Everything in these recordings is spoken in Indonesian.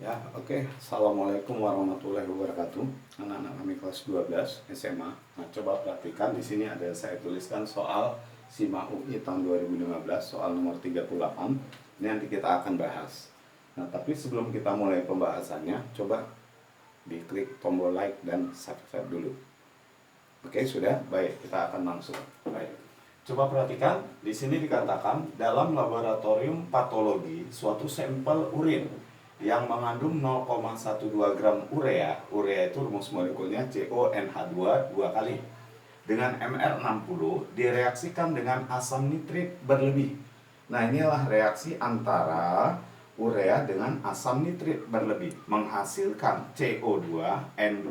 Ya, oke. Assalamualaikum warahmatullahi wabarakatuh. Anak-anak kami kelas 12 SMA. Nah, coba perhatikan di sini ada saya tuliskan soal SIMA UI tahun 2015, soal nomor 38. Ini nanti kita akan bahas. Nah, tapi sebelum kita mulai pembahasannya, coba diklik tombol like dan subscribe dulu. Oke, sudah? Baik, kita akan langsung. Baik. Coba perhatikan, di sini dikatakan dalam laboratorium patologi suatu sampel urin yang mengandung 0,12 gram urea. Urea itu rumus molekulnya CONH2 dua kali. Dengan MR60 direaksikan dengan asam nitrit berlebih. Nah, inilah reaksi antara urea dengan asam nitrit berlebih menghasilkan CO2, N2,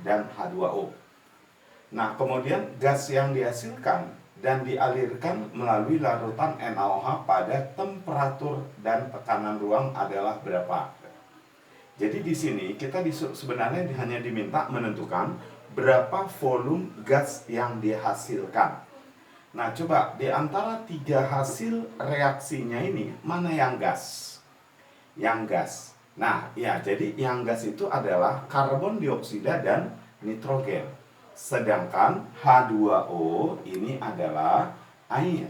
dan H2O. Nah, kemudian gas yang dihasilkan dan dialirkan melalui larutan NaOH pada temperatur dan tekanan ruang adalah berapa? Jadi di sini kita sebenarnya hanya diminta menentukan berapa volume gas yang dihasilkan. Nah, coba di antara tiga hasil reaksinya ini mana yang gas? Yang gas. Nah, ya, jadi yang gas itu adalah karbon dioksida dan nitrogen. Sedangkan H2O ini adalah air.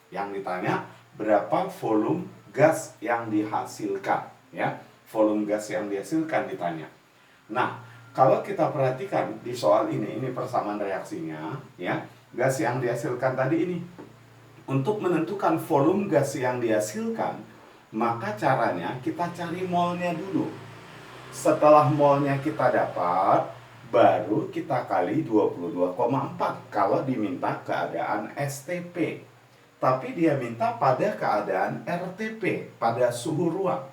Yang ditanya berapa volume gas yang dihasilkan, ya. Volume gas yang dihasilkan ditanya. Nah, kalau kita perhatikan di soal ini persamaan reaksinya, ya. Gas yang dihasilkan tadi ini. Untuk menentukan volume gas yang dihasilkan, maka caranya kita cari molnya dulu. Setelah molnya kita dapat, baru kita kali 22,4 kalau diminta keadaan STP. Tapi dia minta pada keadaan RTP, pada suhu ruang.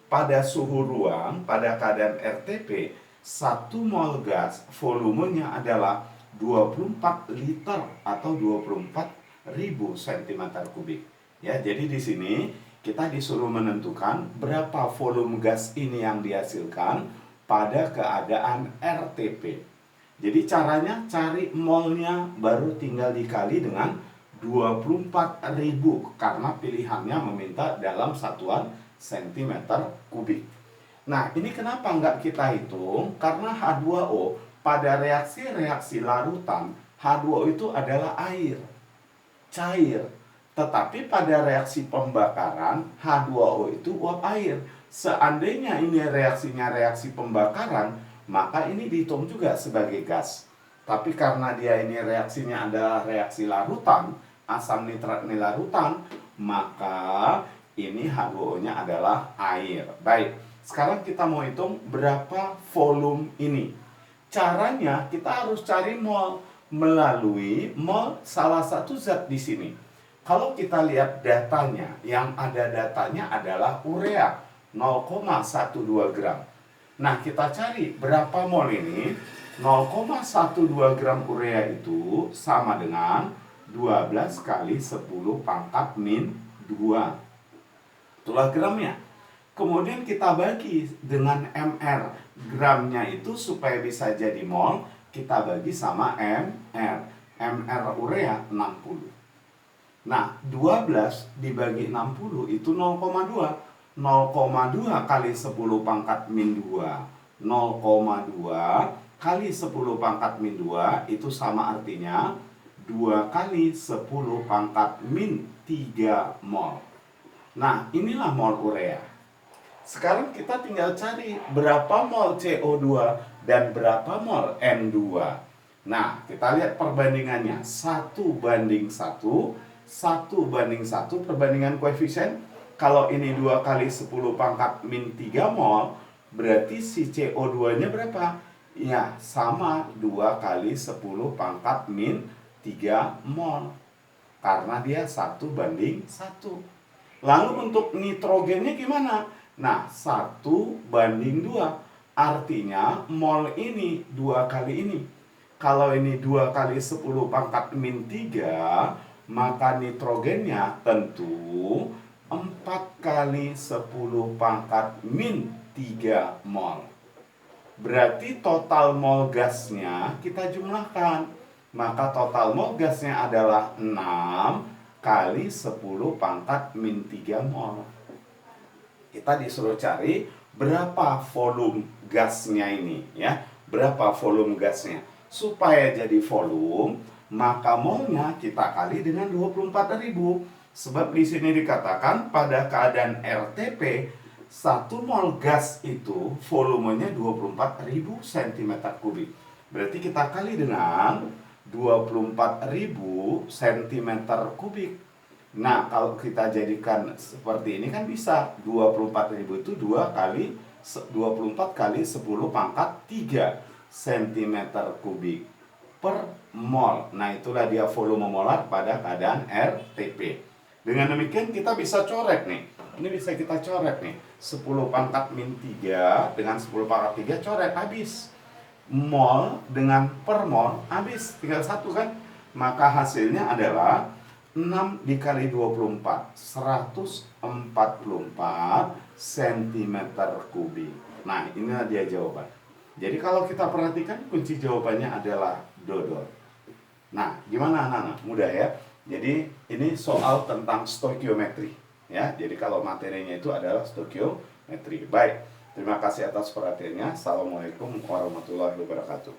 Pada suhu ruang, pada keadaan RTP, 1 mol gas volumenya adalah 24 liter atau 24.000 cm3. Ya, jadi di sini kita disuruh menentukan berapa volume gas ini yang dihasilkan pada keadaan RTP. Jadi caranya cari molnya baru tinggal dikali dengan 24.000 karena pilihannya meminta dalam satuan cm3. Nah, ini kenapa nggak kita hitung? Karena H2O pada reaksi-reaksi larutan, H2O itu adalah air, cair. Tetapi pada reaksi pembakaran, H2O itu uap air. Seandainya ini reaksinya reaksi pembakaran, maka ini dihitung juga sebagai gas. Tapi karena dia ini reaksinya adalah reaksi larutan, asam nitrat ini larutan, maka ini H2O-nya adalah air. Baik, sekarang kita mau hitung berapa volume ini. Caranya kita harus cari mol melalui mol salah satu zat di sini. Kalau kita lihat datanya, yang ada datanya adalah urea 0,12 gram. Nah, kita cari berapa mol ini. 0,12 gram urea itu sama dengan 12 kali 10 pangkat min 2. Itulah gramnya. Kemudian kita bagi dengan mr. Gramnya itu supaya bisa jadi mol, kita bagi sama mr. Mr urea 60. Nah, 12 dibagi 60 itu 0,2. 0,2 kali 10 pangkat min 2. 0,2 kali 10 pangkat min 2 itu sama artinya 2 kali 10 pangkat min 3 mol. Nah, inilah mol urea. Sekarang kita tinggal cari berapa mol CO2 dan berapa mol N2. Nah, kita lihat perbandingannya 1:1. 1:1 perbandingan koefisien. Kalau ini 2 kali 10 pangkat min 3 mol, berarti si CO2 nya berapa? Ya, sama 2 kali 10 pangkat min 3 mol. Karena dia 1:1. Lalu untuk nitrogennya gimana? Nah, 1:2. Artinya mol ini 2 kali ini. Kalau ini 2 kali 10 pangkat min 3, maka nitrogennya tentu 4 kali 10 pangkat min 3 mol. Berarti total mol gasnya kita jumlahkan. Maka total mol gasnya adalah 6 kali 10 pangkat min 3 mol. Kita disuruh cari berapa volume gasnya ini ya. Berapa volume gasnya? Supaya jadi volume, maka molnya kita kali dengan 24.000. Sebab di sini dikatakan pada keadaan RTP, 1 mol gas itu volumenya 24.000 cm3. Berarti kita kali dengan 24.000 cm3. Nah, kalau kita jadikan seperti ini kan bisa 24.000 itu 2 kali 24 kali 10 pangkat 3 cm3 per mol. Nah, itulah dia volume molar pada keadaan RTP. Dengan demikian kita bisa coret nih. Ini bisa kita coret nih. 10 pangkat min 3 dengan 10 pangkat 3 coret habis. Mol dengan per mol habis, tinggal 1 kan. Maka hasilnya adalah 6 dikali 24, 144 cm3. Nah, inilah dia jawaban. Jadi kalau kita perhatikan, kunci jawabannya adalah dodol. Nah, gimana anak-anak? Mudah ya. Jadi ini soal tentang stoikiometri ya. Jadi kalau materinya itu adalah stoikiometri. Baik, terima kasih atas perhatiannya. Assalamualaikum warahmatullahi wabarakatuh.